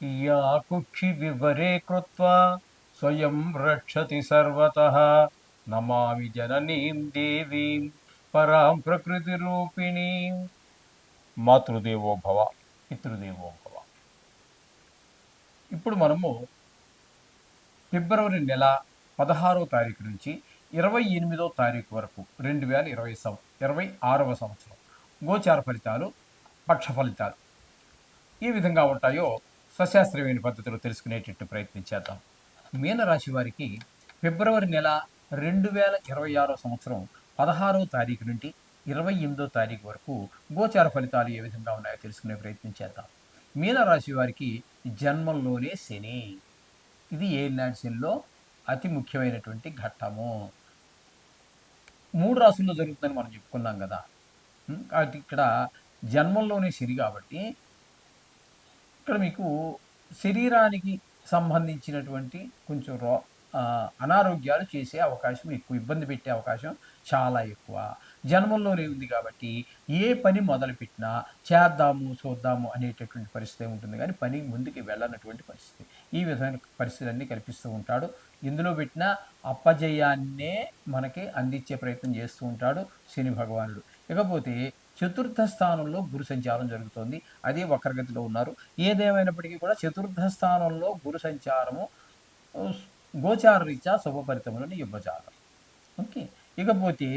या कुक्षि विवरे कृत्वा स्वयं रक्षति सर्वतः नमामि जननीं देवीं परां प्रकृतिरूपिणीं మాతృదేవో భవ పితృదేవో భవ. ఇప్పుడు మనము ఫిబ్రవరి నెల 16వ తారీఖు నుంచి 28వ తారీఖు వరకు 2026వ సంవత్సరం గోచార ఫలితాలు, పక్ష ఫలితాలు ఏ విధంగా ఉంటాయో సశాస్త్రీయమైన పద్ధతిలో తెలుసుకునేటట్టు ప్రయత్నించేద్దాం. మీనరాశి వారికి ఫిబ్రవరి నెల 2026 సంవత్సరం 16వ తారీఖు నుండి 28వ తారీఖు వరకు గోచార ఫలితాలు ఏ విధంగా ఉన్నాయో తెలుసుకునే ప్రయత్నం చేద్దాం. మీనరాశి వారికి జన్మంలోనే శని, ఇది ఏలినాటి శనిలో అతి ముఖ్యమైనటువంటి ఘట్టము. 3 రాసుల్లో జరుగుతుందని మనం చెప్పుకున్నాం కదా. కాబట్టి ఇక్కడ జన్మంలోనే శని కాబట్టి ఇక్కడ మీకు శరీరానికి సంబంధించినటువంటి కొంచెం అనారోగ్యాలు చేసే అవకాశం ఎక్కువ, ఇబ్బంది పెట్టే అవకాశం చాలా ఎక్కువ. జన్మంలోనే ఉంది కాబట్టి ఏ పని మొదలుపెట్టినా చేద్దాము చూద్దాము అనేటటువంటి పరిస్థితి ఉంటుంది, కానీ పని ముందుకు వెళ్ళనటువంటి పరిస్థితి. ఈ విధమైన పరిస్థితులన్నీ కల్పిస్తూ ఉంటాడు. ఇందులో పెట్టిన అపజయాన్నే మనకి అందించే ప్రయత్నం చేస్తూ ఉంటాడు శని భగవానుడు. ఇకపోతే చతుర్థ స్థానంలో గురు సంచారం జరుగుతోంది, అదే వక్రగతిలో ఉన్నారు. ఏదేమైనప్పటికీ కూడా చతుర్థ స్థానంలో గురు సంచారము గోచార రీత్యా శుభ ఫలితములను ఇవ్వజాలం. ఓకే. ఇకపోతే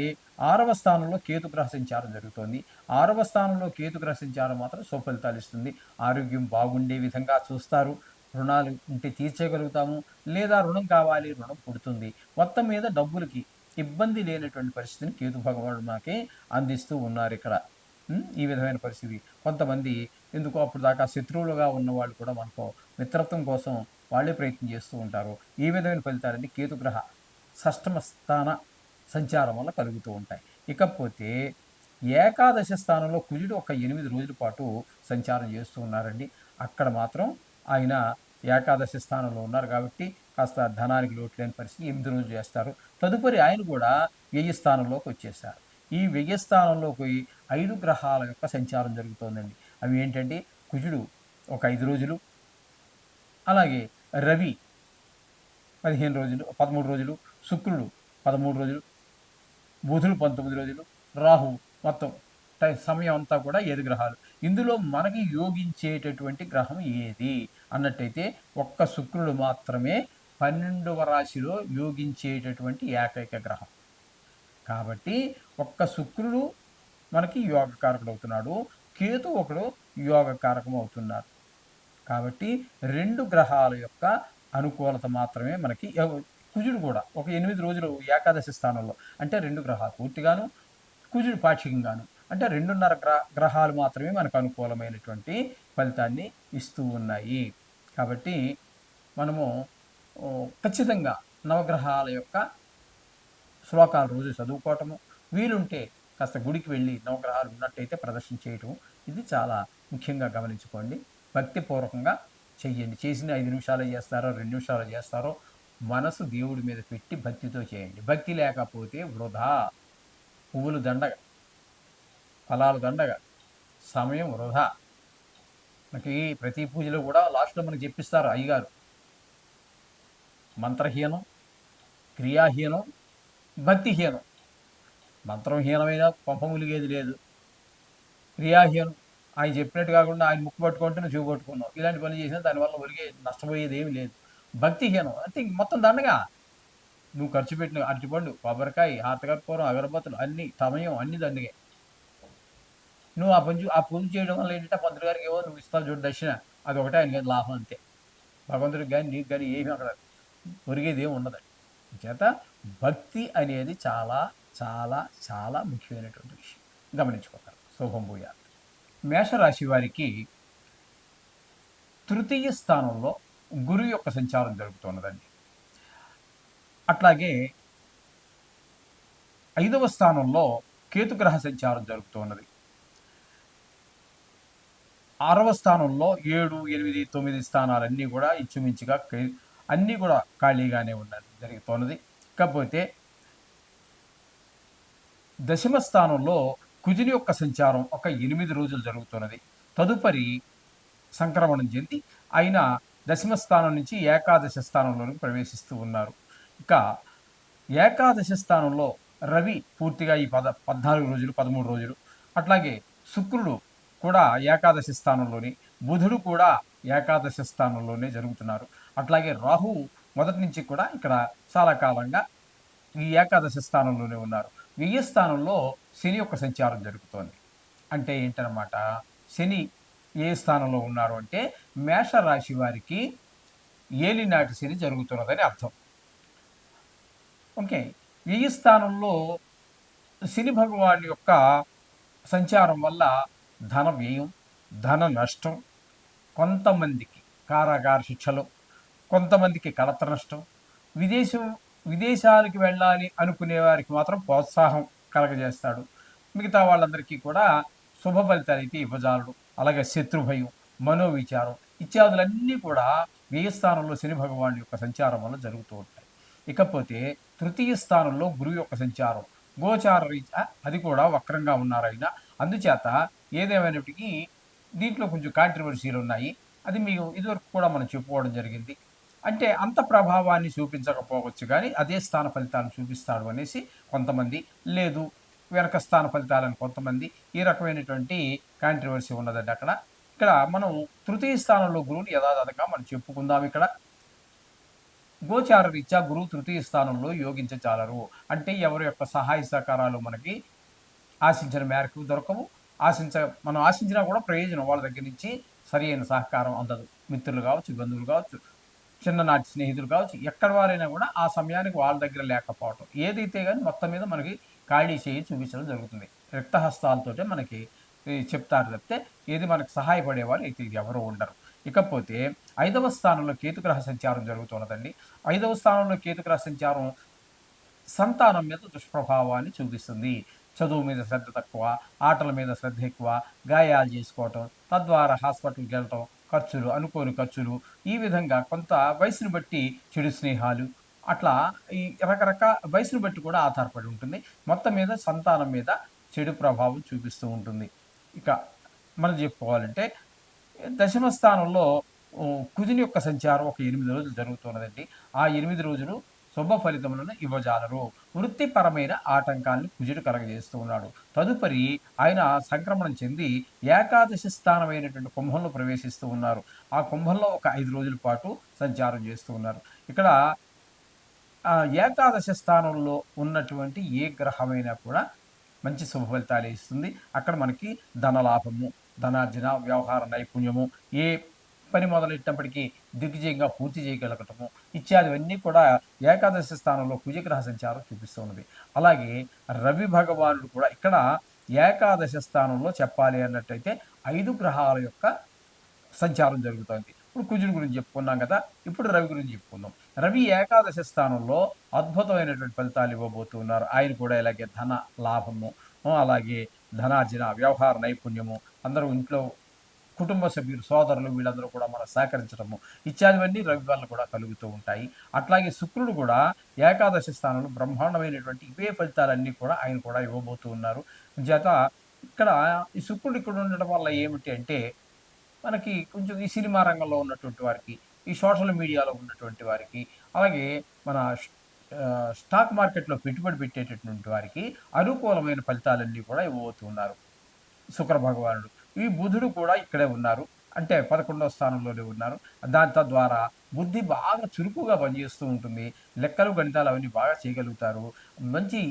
6వ స్థానంలో కేతుగ్రహ సంచారం జరుగుతోంది. 6వ స్థానంలో కేతుగ్రహ సంచారం మాత్రం శుభ ఫలితాలు ఇస్తుంది. ఆరోగ్యం బాగుండే విధంగా చూస్తారు. రుణాలు ఉంటే తీర్చగలుగుతాము, లేదా రుణం కావాలి, రుణం పుడుతుంది. మొత్తం మీద డబ్బులకి ఇబ్బంది లేనటువంటి పరిస్థితిని కేతు భగవానుడు మనకి అందిస్తూ ఉన్నారు ఇక్కడ. ఈ విధమైన పరిస్థితి. కొంతమంది ఎందుకో అప్పుడు దాకా శత్రువులుగా ఉన్న వాళ్ళు కూడా మనకు మిత్రత్వం కోసం వాళ్ళే ప్రయత్నం చేస్తూ ఉంటారు. ఈ విధమైన ఫలితాలన్నీ కేతుగ్రహ షష్టమ స్థాన సంచారం వల్ల కలుగుతూ ఉంటాయి. ఇకపోతే ఏకాదశ స్థానంలో కుజుడు ఒక 8 రోజుల పాటు సంచారం చేస్తూ ఉన్నారండి. అక్కడ మాత్రం ఆయన ఏకాదశ స్థానంలో ఉన్నారు కాబట్టి కాస్త ధనానికి లోటు లేని పరిస్థితి 8 రోజులు చేస్తారు. తదుపరి ఆయన కూడా వ్యయ స్థానంలోకి వచ్చేసారు. ఈ వ్యయ స్థానంలోకి 5 గ్రహాల యొక్క సంచారం జరుగుతోందండి. అవి ఏంటంటే కుజుడు ఒక 5 రోజులు, అలాగే రవి 15 రోజులు 13 రోజులు, శుక్రుడు 13 రోజులు, బుధుడు 19 రోజులు, రాహు మొత్తం సమయం అంతా కూడా 7 గ్రహాలు. ఇందులో మనకి యోగించేటటువంటి గ్రహం ఏది అన్నట్టయితే ఒక్క శుక్రుడు మాత్రమే 12వ రాశిలో యోగించేటటువంటి ఏకైక గ్రహం. కాబట్టి ఒక్క శుక్రుడు మనకి యోగకారకుడు అవుతున్నాడు, కేతు ఒకడు యోగకారకం అవుతున్నారు. కాబట్టి 2 గ్రహాల యొక్క అనుకూలత మాత్రమే మనకి. కుజుడు కూడా ఒక 8 రోజులు ఏకాదశి స్థానంలో, అంటే 2 గ్రహాలు పూర్తిగాను, కుజుడు పాక్షికంగాను, అంటే 2.5 గ్రహాలు మాత్రమే మనకు అనుకూలమైనటువంటి ఫలితాన్ని ఇస్తూ ఉన్నాయి. కాబట్టి మనము ఖచ్చితంగా నవగ్రహాల యొక్క శ్లోకాలు రోజు చదువుకోవటము, వీలుంటే కాస్త గుడికి వెళ్ళి నవగ్రహాలు ఉన్నట్టయితే ప్రదర్శన చేయటం, ఇది చాలా ముఖ్యంగా గమనించుకోండి. భక్తిపూర్వకంగా చెయ్యండి. చేసిన 5 నిమిషాలు చేస్తారో 2 నిమిషాలు చేస్తారో మనసు దేవుడి మీద పెట్టి భక్తితో చేయండి. భక్తి లేకపోతే వృధా. పువ్వులు దండగా, ఫలాలు దండగా, సమయం వృధా. మనకి ప్రతి పూజలో కూడా లాస్ట్లో మనకి చెప్పిస్తారు అయ్యగారు, మంత్రహీనం, క్రియాహీనం, భక్తిహీనం. మంత్రహీనమైన పంపములిగేది లేదు, క్రియాహీనం ఆయన చెప్పినట్టు కాకుండా ఆయన ముక్కు పట్టుకుంటేనే చూపు పట్టుకున్నాం, ఇలాంటి పనులు చేసినా దానివల్ల ఒరిగే నష్టపోయేది ఏమి లేదు. భక్తిహీనం అంటే మొత్తం దండగా. నువ్వు ఖర్చు పెట్టిన అరటిపండు, కొబ్బరికాయ, హాతకర్పూరం, అగరబత్తులు అన్ని సమయం అన్ని దండగే. నువ్వు ఆ పూజ చేయడం వల్ల ఏంటంటే పంతులు గారికి ఏవో నువ్వు ఇస్తావు చూడు దక్షిణ, అది ఒకటే ఆయన లాభం అంతే. భగవంతుడికి కానీ నీకు కానీ ఏమీ అక్కడ ఒరిగేది ఏమి ఉండదు. చేత భక్తి అనేది చాలా చాలా చాలా ముఖ్యమైనటువంటి విషయం, గమనించుకోగలరు. శుభం భూయాత్. మేషరాశి వారికి తృతీయ స్థానంలో గురు యొక్క సంచారం జరుగుతున్నదండి. అట్లాగే 5వ స్థానంలో కేతుగ్రహ సంచారం జరుగుతున్నది. 6వ స్థానంలో 7, 8, 9 స్థానాలన్నీ కూడా ఇంచుమించుగా అన్నీ కూడా ఖాళీగానే జరుగుతున్నది. కాకపోతే దశమ స్థానంలో కుజుని యొక్క సంచారం ఒక 8 రోజులు జరుగుతున్నది. తదుపరి సంక్రమణం చెంది ఆయన దశమ స్థానం నుంచి ఏకాదశ స్థానంలోనికి ప్రవేశిస్తూ ఉన్నారు. ఇక ఏకాదశ స్థానంలో రవి పూర్తిగా ఈ 14 రోజులు, 13 రోజులు. అట్లాగే శుక్రుడు కూడా ఏకాదశి స్థానంలోని, బుధుడు కూడా ఏకాదశ స్థానంలోనే జరుగుతున్నారు. అట్లాగే రాహువు మొదటి నుంచి కూడా ఇక్కడ చాలా కాలంగా ఈ ఏకాదశ స్థానంలోనే ఉన్నారు. వ్యయ స్థానంలో శని యొక్క సంచారం జరుగుతోంది. అంటే ఏంటనమాట, శని ఏ స్థానంలో ఉన్నారు అంటే మేషరాశి వారికి ఏలినాటి శని జరుగుతున్నదని అర్థం. ఓకే. వ్యయ స్థానంలో శని భగవాన్ యొక్క సంచారం వల్ల ధన వ్యయం, ధన నష్టం, కొంతమందికి కారాగార శిక్షలు, కొంతమందికి కలత నష్టం, విదేశం విదేశాలకు వెళ్ళాలి అనుకునే వారికి మాత్రం ప్రోత్సాహం కలగజేస్తాడు. మిగతా వాళ్ళందరికీ కూడా శుభ ఫలితాలైతే ఇవ్వజాలడు. అలాగే శత్రుభయం, మనోవిచారం ఇత్యాదులన్నీ కూడా వ్యయస్థానంలో శని భగవాన్ యొక్క సంచారం వల్ల జరుగుతూ ఉంటాయి. ఇకపోతే తృతీయ స్థానంలో గురువు యొక్క సంచారం గోచార రీత్యా అది కూడా వక్రంగా ఉన్నారాయన. అందుచేత ఏదేమైనప్పటికీ దీంట్లో కొంచెం కాంట్రవర్సీలు ఉన్నాయి. అది మీకు ఇదివరకు కూడా మనం చెప్పుకోవడం జరిగింది. అంటే అంత ప్రభావాన్ని చూపించకపోవచ్చు కానీ అదే స్థాన ఫలితాలను చూపిస్తాడు అనేసి కొంతమంది, లేదు వెనక స్థాన ఫలితాలని కొంతమంది, ఈ రకమైనటువంటి కాంట్రవర్సీ ఉన్నదండి అక్కడ. ఇక్కడ మనం తృతీయ స్థానంలో గురువుని యథాతథంగా మనం చెప్పుకుందాం. ఇక్కడ గోచార రీత్యా గురువు తృతీయ స్థానంలో యోగించచాలరు. అంటే ఎవరి యొక్క సహాయ సహకారాలు మనకి ఆశించిన మేరకు దొరకవు. మనం ఆశించినా కూడా ప్రయోజనం వాళ్ళ దగ్గర నుంచి సరి అయిన సహకారం అందదు. మిత్రులు కావచ్చు, బంధువులు కావచ్చు, చిన్ననాటి స్నేహితులు కావచ్చు, ఎక్కడ వారైనా కూడా ఆ సమయానికి వాళ్ళ దగ్గర లేకపోవటం ఏదైతే కానీ మొత్తం మీద మనకి ఖాళీ చేయి చూపించడం జరుగుతుంది. రక్తహస్తాలతోటే మనకి చెప్తారు తప్పితే ఏది మనకు సహాయపడేవారు అయితే ఇది ఎవరో ఉండరు. ఇకపోతే 5వ స్థానంలో కేతుగ్రహ సంచారం జరుగుతున్నదండి. 5వ స్థానంలో కేతుగ్రహ సంచారం సంతానం మీద దుష్ప్రభావాన్ని చూపిస్తుంది. చదువు మీద శ్రద్ధ తక్కువ, ఆటల మీద శ్రద్ధ ఎక్కువ, గాయాలు చేసుకోవటం, తద్వారా హాస్పిటల్కి వెళ్ళటం, ఖర్చులు, అనుకోని ఖర్చులు, ఈ విధంగా కొంత వయసును బట్టి చెడు స్నేహాలు, అట్లా ఈ రకరకాల వయసును బట్టి కూడా ఆధారపడి ఉంటుంది. మొత్తం మీద సంతానం మీద చెడు ప్రభావం చూపిస్తూ ఉంటుంది. ఇక మనం చెప్పుకోవాలంటే దశమ స్థానంలో కుజుని యొక్క సంచారం ఒక 8 రోజులు జరుగుతున్నదండి. ఆ 8 రోజులు శుభ ఫలితములను ఇవ్వజాలరు. వృత్తిపరమైన ఆటంకాలను కుజుడు కలగజేస్తూ ఉన్నాడు. తదుపరి ఆయన సంక్రమణం చెంది ఏకాదశి స్థానమైనటువంటి కుంభంలో ప్రవేశిస్తూ ఉన్నారు. ఆ కుంభంలో ఒక 5 రోజుల పాటు సంచారం చేస్తూ ఉన్నారు. ఇక్కడ ఏకాదశి స్థానంలో ఉన్నటువంటి ఏ గ్రహమైనా కూడా మంచి శుభ ఫలితాలు ఇస్తుంది. అక్కడ మనకి ధనలాభము, ధనార్జన, వ్యవహార నైపుణ్యము, ఏ పని మొదలెట్టినప్పటికీ దిగ్విజయంగా పూర్తి చేయగలగటము ఇత్యాదివన్నీ కూడా ఏకాదశి స్థానంలో కుజగ్రహ సంచారం చూపిస్తూ ఉన్నది. అలాగే రవి భగవానుడు కూడా ఇక్కడ ఏకాదశ స్థానంలో చెప్పాలి అన్నట్టయితే 5 గ్రహాల యొక్క సంచారం జరుగుతుంది. ఇప్పుడు కుజుడి గురించి చెప్పుకున్నాం కదా, ఇప్పుడు రవి గురించి చెప్పుకుందాం. రవి ఏకాదశ స్థానంలో అద్భుతమైనటువంటి ఫలితాలు ఇవ్వబోతున్నారు. ఆయన కూడా ఇలాగే ధన లాభము, అలాగే ధనార్జన, వ్యవహార నైపుణ్యము, అందరూ ఇంట్లో కుటుంబ సభ్యులు, సోదరులు వీళ్ళందరూ కూడా మనం సహకరించడము ఇత్యాదివన్నీ రవి వల్ల కూడా కలుగుతూ ఉంటాయి. అట్లాగే శుక్రుడు కూడా ఏకాదశి స్థానంలో బ్రహ్మాండమైనటువంటి ఇవే ఫలితాలన్నీ కూడా ఆయన కూడా ఇవ్వబోతూ ఉన్నారు. చేత ఇక్కడ ఈ శుక్రుడు ఇక్కడ ఉండడం వల్ల ఏమిటి అంటే మనకి కొంచెం ఈ సినిమా రంగంలో ఉన్నటువంటి వారికి, ఈ సోషల్ మీడియాలో ఉన్నటువంటి వారికి, అలాగే మన స్టాక్ మార్కెట్‌లో పెట్టుబడి పెట్టేటటువంటి వారికి అనుకూలమైన ఫలితాలన్నీ కూడా ఇవ్వబోతున్నారు శుక్ర భగవానుడు. ఈ బుధుడు కూడా ఇక్కడే ఉన్నారు. అంటే 11వ స్థానంలోనే ఉన్నారు. తద్వారా బుద్ధి బాగా చురుకుగా పనిచేస్తూ ఉంటుంది. లెక్కలు, గణితాలు అవన్నీ బాగా చేయగలుగుతారు. మంచి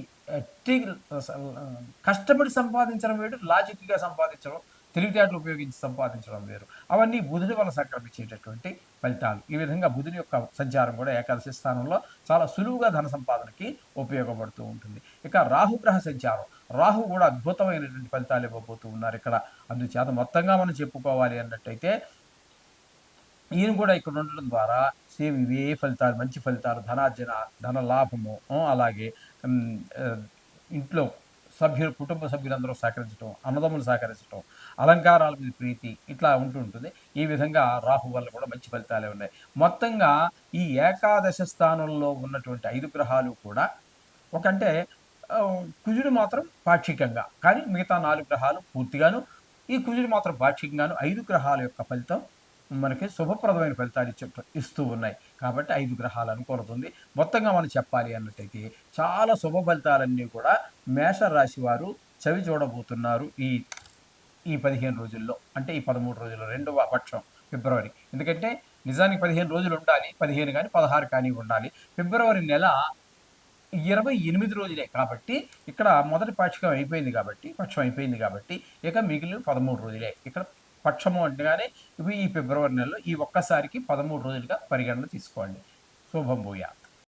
కష్టపడి సంపాదించడం వేరు, లాజిక్‌గా సంపాదించడం, తెలివితేటలు ఉపయోగించి సంపాదించడం వేరు. అవన్నీ బుధుడి వల్ల సంక్రమించేటటువంటి ఫలితాలు. ఈ విధంగా బుధుని యొక్క సంచారం కూడా ఏకాదశి స్థానంలో చాలా సులువుగా ధన సంపాదనకి ఉపయోగపడుతూ ఉంటుంది. ఇక రాహుగ్రహ సంచారం. రాహు కూడా అద్భుతమైనటువంటి ఫలితాలు ఇవ్వబోతూ ఉన్నారు ఇక్కడ. అందుచేత మొత్తంగా మనం చెప్పుకోవాలి అన్నట్టయితే ఈయన కూడా ఇక్కడ ఉండడం ద్వారా సేమ్ ఇవే ఫలితాలు, మంచి ఫలితాలు, ధనార్జన, ధన లాభము, అలాగే ఇంట్లో కుటుంబ సభ్యులందరూ సహకరించడం, అన్నదమ్ములు సహకరించడం, అలంకారాల మీద ప్రీతి ఇట్లా ఉంటుంటుంది. ఈ విధంగా రాహు వల్ల కూడా మంచి ఫలితాలే ఉన్నాయి. మొత్తంగా ఈ ఏకాదశ స్థానంలో ఉన్నటువంటి 5 గ్రహాలు కూడా ఒకంటే కుజుడు మాత్రం పాక్షికంగా, కానీ మిగతా 4 గ్రహాలు పూర్తిగాను, ఈ కుజుడు మాత్రం పాక్షికంగాను 5 గ్రహాల యొక్క ఫలితం మనకి శుభప్రదమైన ఫలితాలు ఇస్తూ ఉన్నాయి. కాబట్టి 5 గ్రహాల అనుకూలత ఉంది. మొత్తంగా మనం చెప్పాలి అన్నట్టయితే చాలా శుభ ఫలితాలన్నీ కూడా మేషరాశి వారు చవి చూడబోతున్నారు ఈ 15 రోజుల్లో. అంటే ఈ 13 రోజుల్లో రెండవ పక్షం ఫిబ్రవరి. ఎందుకంటే నిజానికి 15 రోజులు ఉండాలి. 15 గాని, 16 కానీ ఉండాలి. ఫిబ్రవరి నెల 28 రోజులే కాబట్టి ఇక్కడ మొదటి పక్షం అయిపోయింది కాబట్టి ఇక మిగిలిన 13 రోజులే. ఇక్కడ పక్షము అనగానే ఇవి ఈ ఫిబ్రవరి నెలలో ఈ ఒక్కసారికి 13 రోజులుగా పరిగణన తీసుకోండి. శుభం భూయాత్.